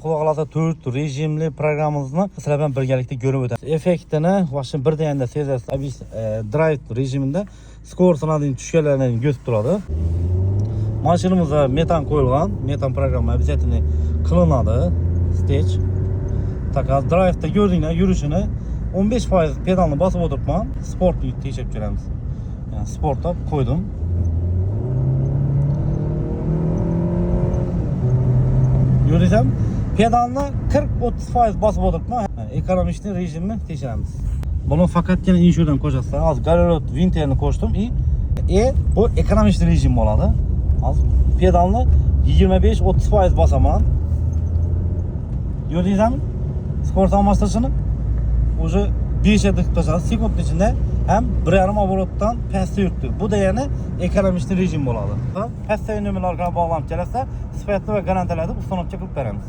Quloqlarda 4 rejimli programımızı sizlar bilan birgalikda ko'rib o'tamiz. Effektini vaqtin bir deganda sezasiz. Drive rejimida skorsini tushganlarini ko'rsatib turadi. Mashinamizga metan qo'yilgan, metan programma обязательно qilinadi. Stage. Takas drive'da ko'rdinglar yurishini 15% pedalni bosib o'tiribman. Sportni tekshirib ko'ramiz. Yani sportda qo'ydim. Göreceğim. Pedalni 40-30% bosib o'tiribman. Ekonomik rejimni tekshiramiz. Buni faqatgina inshodan qo'shasizlar. Hozir Garrot Winterni qo'shdim bu ekonomik rejim bo'ladi. Hozir pedalni 25-30% bosaman. Ko'rdingizmi? Skort almashtirishini уже 5'e tık tasarız. Sekund içinde hem 1,5 obrotdan pastga yurtdi. Bu da yani ekonomik rejim bo'ladi. Pastga nömerlarga bağlanıp kelsa, sifatli ve garantiladi ustanobga qilib beramiz.